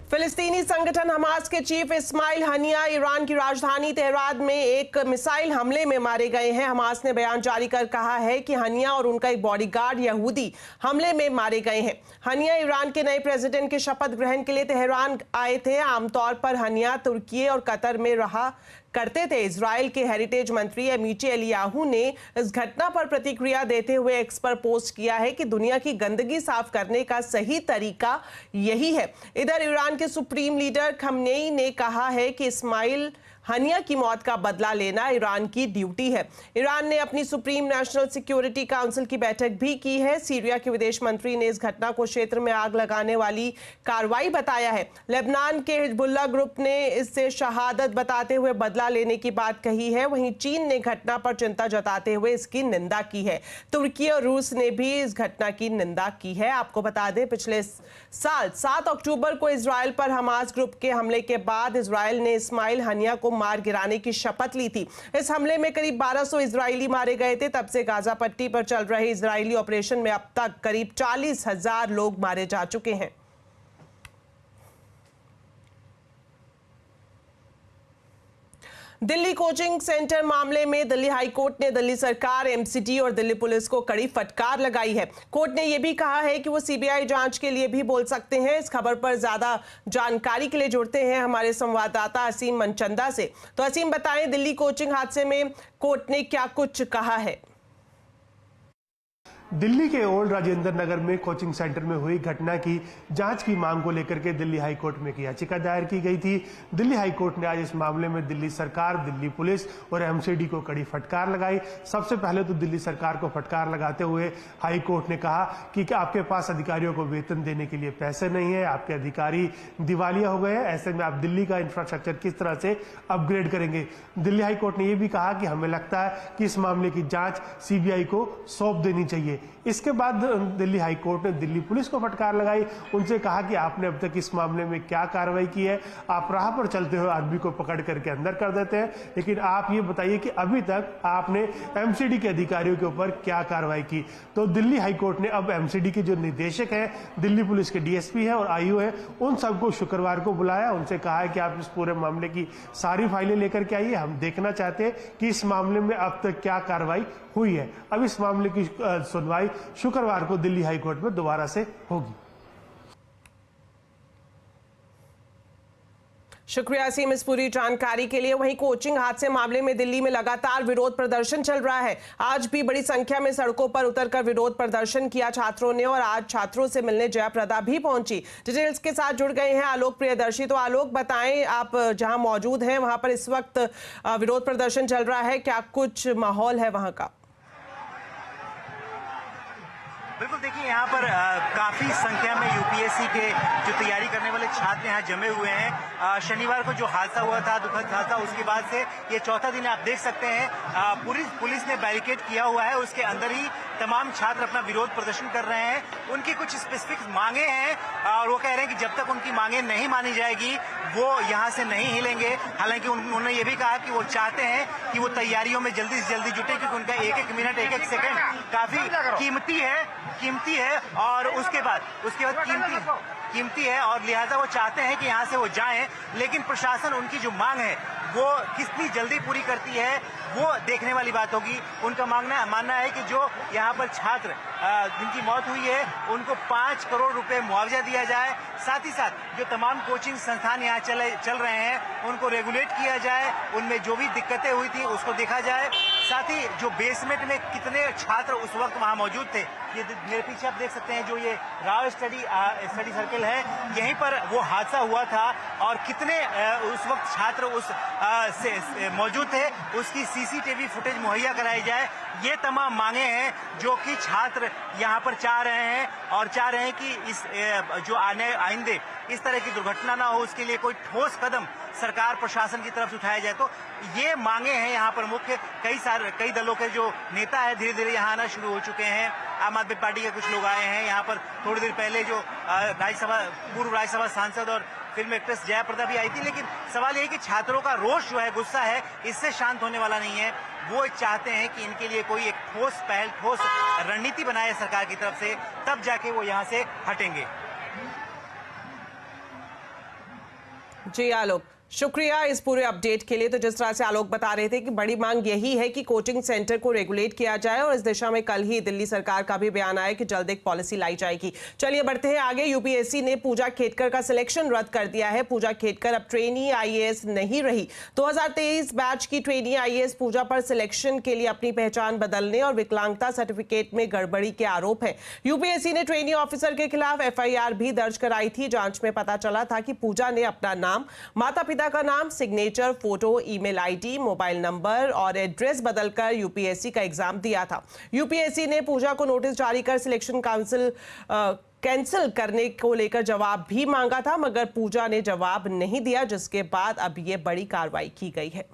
फिलिस्तीनी संगठन हमास के चीफ इस्माइल हनिया ईरान की राजधानी तेहरान में एक मिसाइल हमले में मारे गए हैं। हमास ने बयान जारी कर कहा है कि हनिया और उनका एक बॉडीगार्ड यहूदी हमले में मारे गए हैं। हनिया ईरान के नए प्रेसिडेंट के शपथ ग्रहण के लिए तेहरान आए थे। आमतौर पर हनिया तुर्की और कतर में रहा करते थे। इजराइल के हेरिटेज मंत्री एमिची एलियाहू ने इस घटना पर प्रतिक्रिया देते हुए एक्स पर पोस्ट किया है कि दुनिया की गंदगी साफ करने का सही तरीका यही है। इधर ईरान के सुप्रीम लीडर खमेनी ने कहा है कि इस्माइल हनिया की मौत का बदला लेना ईरान की ड्यूटी है। ईरान ने अपनी सुप्रीम नेशनल सिक्योरिटी काउंसिल की बैठक भी की है। सीरिया के विदेश मंत्री ने इस घटना को क्षेत्र में आग लगाने वाली कार्रवाई बताया है। लेबनान के हिजबुल्लाह ग्रुप ने इससे शहादत बताते हुए बदला लेने की बात कही है। वहीं चीन ने घटना पर चिंता जताते हुए इसकी निंदा की है। तुर्की और रूस ने भी इस घटना की निंदा की है। आपको बता दें, पिछले साल 7 अक्टूबर को इजराइल पर हमास ग्रुप के हमले के बाद इजराइल ने इस्माइल हनिया को मार गिराने की शपथ ली थी। इस हमले में करीब 1200 इजरायली मारे गए थे। तब से गाजा पट्टी पर चल रहे इजरायली ऑपरेशन में अब तक करीब 40,000 लोग मारे जा चुके हैं। दिल्ली कोचिंग सेंटर मामले में दिल्ली हाई कोर्ट ने दिल्ली सरकार, एमसीडी और दिल्ली पुलिस को कड़ी फटकार लगाई है। कोर्ट ने यह भी कहा है कि वो सीबीआई जांच के लिए भी बोल सकते हैं। इस खबर पर ज्यादा जानकारी के लिए जुड़ते हैं हमारे संवाददाता असीम मनचंदा से। तो असीम, बताएं, दिल्ली कोचिंग हादसे में कोर्ट ने क्या कुछ कहा है? दिल्ली के ओल्ड राजेंद्र नगर में कोचिंग सेंटर में हुई घटना की जांच की मांग को लेकर के दिल्ली हाई कोर्ट में याचिका दायर की गई थी। दिल्ली हाई कोर्ट ने आज इस मामले में दिल्ली सरकार, दिल्ली पुलिस और एमसीडी को कड़ी फटकार लगाई। सबसे पहले तो दिल्ली सरकार को फटकार लगाते हुए हाई कोर्ट ने कहा कि आपके पास अधिकारियों को वेतन देने के लिए पैसे नहीं है, आपके अधिकारी दिवालिया हो गए हैं, ऐसे में आप दिल्ली का इंफ्रास्ट्रक्चर किस तरह से अपग्रेड करेंगे। दिल्ली हाई कोर्ट ने यह भी कहा कि हमें लगता है कि इस मामले की जांच सीबीआई को सौंप देनी चाहिए। इसके बाद दिल्ली हाई कोर्ट ने दिल्ली पुलिस को फटकार लगाई। उनसे कहा कि आपने अब तक इस मामले में क्या कार्रवाई की है। आप राह पर चलते हुए आदमी को पकड़ करके अंदर कर देते हैं, लेकिन आप ये बताइए कि अभी तक आपने एमसीडी के अधिकारियों के ऊपर क्या कार्रवाई की। तो दिल्ली हाई कोर्ट ने अब एमसीडी के जो निदेशक हैं, दिल्ली पुलिस के डीएसपी हैं और आईओ हैं, उन सबको शुक्रवार को बुलाया। उनसे कहा है कि आप इस पूरे मामले की सारी फाइलें लेकर के आइए, हम देखना चाहते हैं कि इस मामले में अब तक क्या कार्रवाई हुई है। अब इस मामले की सुनवाई शुक्रवार को दिल्ली हाई कोर्ट में दोबारा से होगी। शुक्रिया असीम इस पूरी जानकारी के लिए। वहीं कोचिंग हादसे मामले में दिल्ली में लगातार विरोध प्रदर्शन चल रहा है। आज भी बड़ी संख्या में सड़कों पर उतरकर विरोध प्रदर्शन किया छात्रों ने और आज छात्रों से मिलने जयाप्रदा भी पहुंची। डिटेल्स के साथ जुड़ गए हैं आलोक प्रियदर्शी। तो आलोक, बताएं, आप जहां मौजूद हैं वहां पर इस वक्त विरोध प्रदर्शन चल रहा है, क्या कुछ माहौल है वहां का? बिल्कुल, देखिए यहाँ पर काफी संख्या में यूपीएससी के जो तैयारी करने वाले छात्र यहाँ जमे हुए हैं। शनिवार को जो हादसा हुआ था, दुखद हादसा, उसके बाद से ये चौथा दिन आप देख सकते हैं पुलिस ने बैरिकेड किया हुआ है। उसके अंदर ही तमाम छात्र अपना विरोध प्रदर्शन कर रहे हैं। उनकी कुछ स्पेसिफिक मांगे हैं और वो कह रहे हैं कि जब तक उनकी मांगे नहीं मानी जाएगी वो यहाँ से नहीं हिलेंगे। हालांकि उन्होंने ये भी कहा कि वो चाहते हैं कि वो तैयारियों में जल्दी से जल्दी जुटे, क्योंकि उनका एक एक मिनट, एक एक सेकंड काफी कीमती है और उसके बाद कीमती है और लिहाजा वो चाहते हैं कि यहाँ से वो जाएं। लेकिन प्रशासन उनकी जो मांग है वो कितनी जल्दी पूरी करती है वो देखने वाली बात होगी। उनका मानना है कि जो यहाँ पर छात्र जिनकी मौत हुई है उनको 5 करोड़ रुपए मुआवजा दिया जाए। साथ ही साथ जो तमाम कोचिंग संस्थान यहाँ चल रहे हैं उनको रेगुलेट किया जाए, उनमें जो भी दिक्कतें हुई थी उसको देखा जाए। साथ ही जो बेसमेंट में कितने छात्र उस वक्त वहाँ मौजूद थे, ये मेरे पीछे आप देख सकते हैं, जो ये राव स्टडी सर्किल है, यहीं पर वो हादसा हुआ था और कितने उस वक्त छात्र उस मौजूद थे उसकी सीसीटीवी फुटेज मुहैया कराई जाए। ये तमाम मांगे हैं जो कि छात्र यहाँ पर चाह रहे हैं और चाह रहे हैं कि इस जो आइंदे इस तरह की दुर्घटना ना हो, उसके लिए कोई ठोस कदम सरकार प्रशासन की तरफ से उठाया जाए। तो ये मांगे हैं यहाँ पर मुख्य। कई दलों के जो नेता है धीरे धीरे यहाँ आना शुरू हो चुके हैं। आम आदमी पार्टी के कुछ लोग आए हैं यहाँ पर। थोड़ी देर पहले जो पूर्व राज्यसभा सांसद और फिल्म एक्ट्रेस जयाप्रदा भी आई थी। लेकिन सवाल यह है कि छात्रों का रोष जो है, गुस्सा है, इससे शांत होने वाला नहीं है। वो चाहते हैं कि इनके लिए कोई एक ठोस पहल, ठोस रणनीति बनाए सरकार की तरफ से, तब जाके वो यहाँ से हटेंगे। जी आलोक, शुक्रिया इस पूरे अपडेट के लिए। तो जिस तरह से आलोक बता रहे थे कि बड़ी मांग यही है कि कोचिंग सेंटर को रेगुलेट किया जाए और इस दिशा में कल ही दिल्ली सरकार का भी बयान आया कि जल्द एक पॉलिसी लाई जाएगी। चलिए बढ़ते हैं आगे। यूपीएससी ने पूजा खेडकर का सिलेक्शन रद्द कर दिया है। पूजा खेडकर अब ट्रेनी आईएएस नहीं रही। 2023 बैच की ट्रेनी आईएएस पूजा पर सिलेक्शन के लिए अपनी पहचान बदलने और विकलांगता सर्टिफिकेट में गड़बड़ी के आरोप है। यूपीएससी ने ट्रेनी ऑफिसर के खिलाफ एफआईआर भी दर्ज कराई थी। जांच में पता चला था कि पूजा ने अपना नाम, माता पिता का नाम, signature, photo, email ID, mobile number और एड्रेस बदलकर यूपीएससी का एग्जाम दिया था। यूपीएससी ने पूजा को नोटिस जारी कर सिलेक्शन काउंसिल कैंसिल करने को लेकर जवाब भी मांगा था, मगर पूजा ने जवाब नहीं दिया, जिसके बाद अब यह बड़ी कार्रवाई की गई है।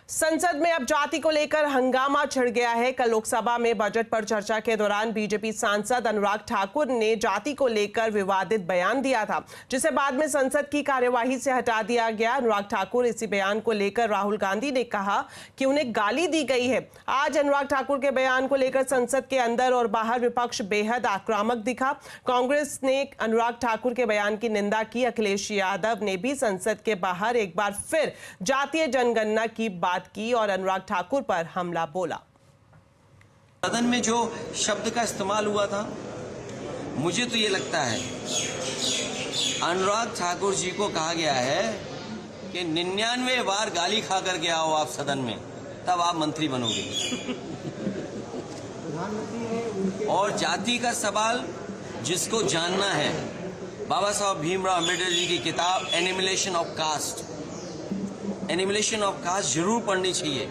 संसद में अब जाति को लेकर हंगामा छिड़ गया है। कल लोकसभा में बजट पर चर्चा के दौरान बीजेपी सांसद अनुराग ठाकुर ने जाति को लेकर विवादित बयान दिया था, जिसे बाद में संसद की कार्यवाही से हटा दिया गया। अनुराग ठाकुर इसी बयान को लेकर राहुल गांधी ने कहा कि उन्हें गाली दी गई है। आज अनुराग ठाकुर के बयान को लेकर संसद के अंदर और बाहर विपक्ष बेहद आक्रामक दिखा। कांग्रेस ने अनुराग ठाकुर के बयान की निंदा की। अखिलेश यादव ने भी संसद के बाहर एक बार फिर जातीय जनगणना की बात की और अनुराग ठाकुर पर हमला बोला। सदन में जो शब्द का इस्तेमाल हुआ था, मुझे तो ये लगता है अनुराग ठाकुर जी को कहा गया है कि 99 बार गाली खा कर के आओ आप सदन में, तब आप मंत्री बनोगे। और जाति का सवाल जिसको जानना है, बाबा साहब भीमराव अम्बेडकर जी की किताब एनिमिलेशन ऑफ कास्ट, एनिमिलेशन ऑफ कास्ट जरूर पढ़नी चाहिए।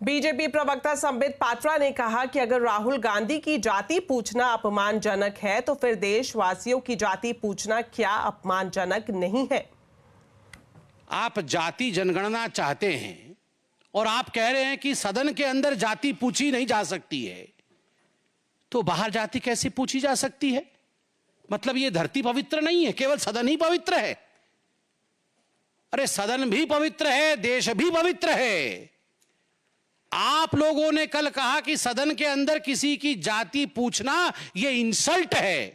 बीजेपी प्रवक्ता संबित पात्रा ने कहा कि अगर राहुल गांधी की जाति पूछना अपमानजनक है तो फिर देशवासियों की जाति पूछना क्या अपमानजनक नहीं है? आप जाति जनगणना चाहते हैं और आप कह रहे हैं कि सदन के अंदर जाति पूछी नहीं जा सकती है, तो बाहर जाति कैसे पूछी जा सकती है? मतलब ये धरती पवित्र नहीं है, केवल सदन ही पवित्र है? अरे सदन भी पवित्र है, देश भी पवित्र है। आप लोगों ने कल कहा कि सदन के अंदर किसी की जाति पूछना ये इंसल्ट है,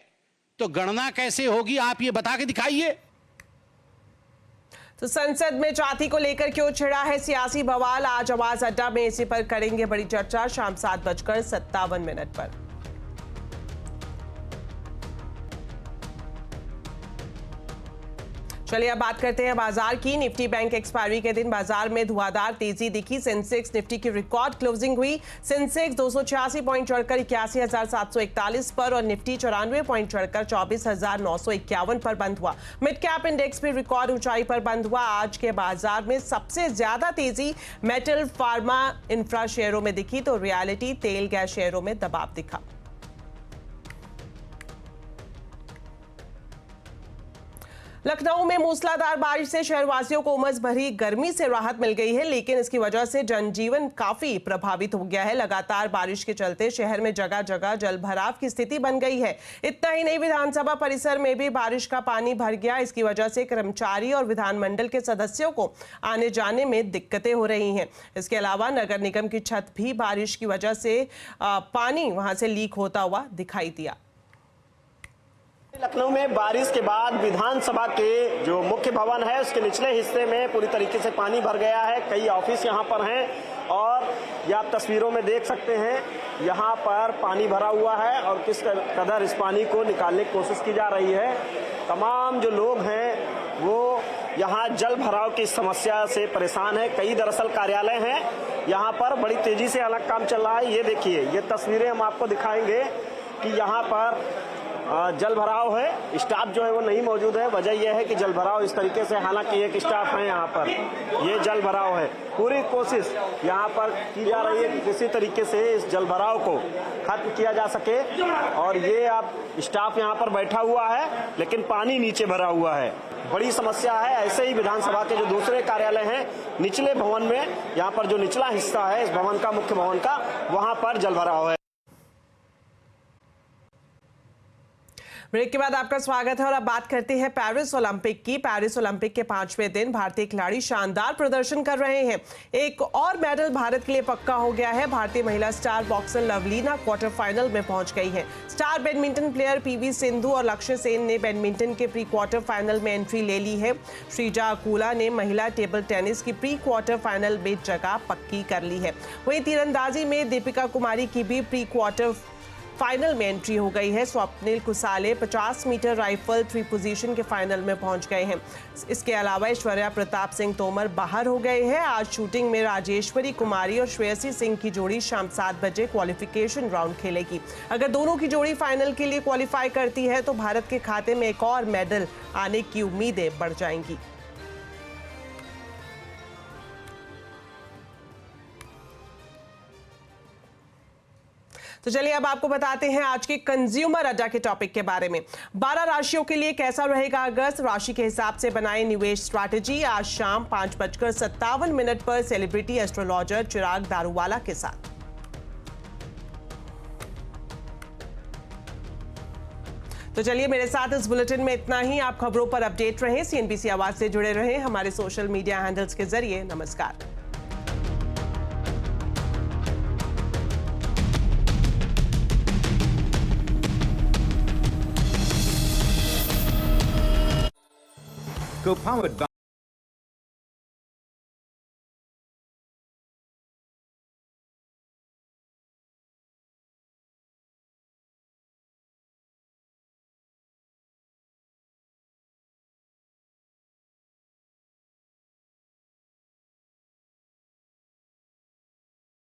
तो गणना कैसे होगी आप ये बता के दिखाइए। तो संसद में जाति को लेकर क्यों छिड़ा है सियासी बवाल? आज आवाज अड्डा में इसी पर करेंगे बड़ी चर्चा शाम 7:57 पर। चलिए अब बात करते हैं बाजार की। निफ्टी बैंक एक्सपायरी के दिन बाजार में धुआंधार तेजी दिखी। सेंसेक्स निफ्टी की रिकॉर्ड क्लोजिंग हुई। सेंसेक्स 286 पॉइंट चढ़कर 81,741 पर और निफ्टी 94 पॉइंट चढ़कर 24,951 पर बंद हुआ। मिड कैप इंडेक्स भी रिकॉर्ड ऊंचाई पर बंद हुआ। आज के बाजार में सबसे ज्यादा तेजी मेटल, फार्मा, इंफ्रा शेयरों में दिखी तो रियलिटी, तेल, गैस शेयरों में दबाव दिखा। लखनऊ में मूसलाधार बारिश से शहरवासियों को उमस भरी गर्मी से राहत मिल गई है, लेकिन इसकी वजह से जनजीवन काफी प्रभावित हो गया है। लगातार बारिश के चलते शहर में जगह जगह जलभराव की स्थिति बन गई है। इतना ही नहीं, विधानसभा परिसर में भी बारिश का पानी भर गया। इसकी वजह से कर्मचारी और विधानमंडल के सदस्यों को आने जाने में दिक्कतें हो रही हैं। इसके अलावा नगर निगम की छत भी बारिश की वजह से पानी वहां से लीक होता हुआ दिखाई दिया। लखनऊ में बारिश के बाद विधानसभा के जो मुख्य भवन है उसके निचले हिस्से में पूरी तरीके से पानी भर गया है। कई ऑफिस यहां पर हैं और ये आप तस्वीरों में देख सकते हैं, यहां पर पानी भरा हुआ है और किस कदर इस पानी को निकालने की कोशिश की जा रही है। तमाम जो लोग हैं वो यहाँ जल भराव की समस्या से परेशान है। कई दरअसल कार्यालय हैं यहाँ पर, बड़ी तेजी से अलग काम चल रहा है। ये देखिए, ये तस्वीरें हम आपको दिखाएंगे कि यहाँ पर जल भराव है, स्टाफ जो है वो नहीं मौजूद है। वजह यह है कि जल भराव इस तरीके से, हालांकि एक स्टाफ है यहाँ पर, ये जल भराव है। पूरी कोशिश यहाँ पर की जा रही है कि किसी तरीके से इस जल भराव को खत्म किया जा सके। और ये आप स्टाफ यहाँ पर बैठा हुआ है, लेकिन पानी नीचे भरा हुआ है। बड़ी समस्या है। ऐसे ही विधानसभा के जो दूसरे कार्यालय हैं निचले भवन में, यहाँ पर जो निचला हिस्सा है इस भवन का, मुख्य भवन का, वहाँ पर जल भराव है। ब्रेक के बाद आपका स्वागत है और अब बात करते हैं पेरिस ओलंपिक की। पेरिस ओलंपिक के 5वें दिन भारतीय खिलाड़ी शानदार प्रदर्शन कर रहे हैं। एक और मेडल भारत के लिए पक्का हो गया है। भारतीय महिला star boxer Lovlina quarter final में पहुंच गई है। Star badminton player PV Sindhu और लक्ष्य सेन ने बैडमिंटन के प्री क्वार्टर फाइनल में एंट्री ले ली है। श्रीजा अकूला ने महिला टेबल टेनिस की प्री क्वार्टर फाइनल में जगह पक्की कर ली है। वहीं तीरंदाजी में दीपिका कुमारी की भी प्री क्वार्टर फाइनल में एंट्री हो गई है। Swapnil Kusale 50 metre rifle 3 position के फाइनल में पहुंच गए हैं। इसके अलावा ऐश्वर्या प्रताप सिंह तोमर बाहर हो गए हैं। आज शूटिंग में राजेश्वरी कुमारी और श्रेयसी सिंह की जोड़ी शाम 7 बजे क्वालिफिकेशन राउंड खेलेगी। अगर दोनों की जोड़ी फाइनल के लिए क्वालिफाई करती है तो भारत के खाते में एक और मेडल आने की उम्मीदें बढ़ जाएंगी। तो चलिए अब आपको बताते हैं आज के कंज्यूमर अड्डा के टॉपिक के बारे में। 12 राशियों के लिए कैसा रहेगा अगस्त, राशि के हिसाब से बनाए निवेश स्ट्रैटेजी। आज शाम 5:57 पर सेलिब्रिटी एस्ट्रोलॉजर चिराग दारूवाला के साथ। तो चलिए मेरे साथ इस बुलेटिन में इतना ही। आप खबरों पर अपडेट रहें, CNBC आवाज से जुड़े रहें हमारे सोशल मीडिया हैंडल्स के जरिए। नमस्कार। Co-powered by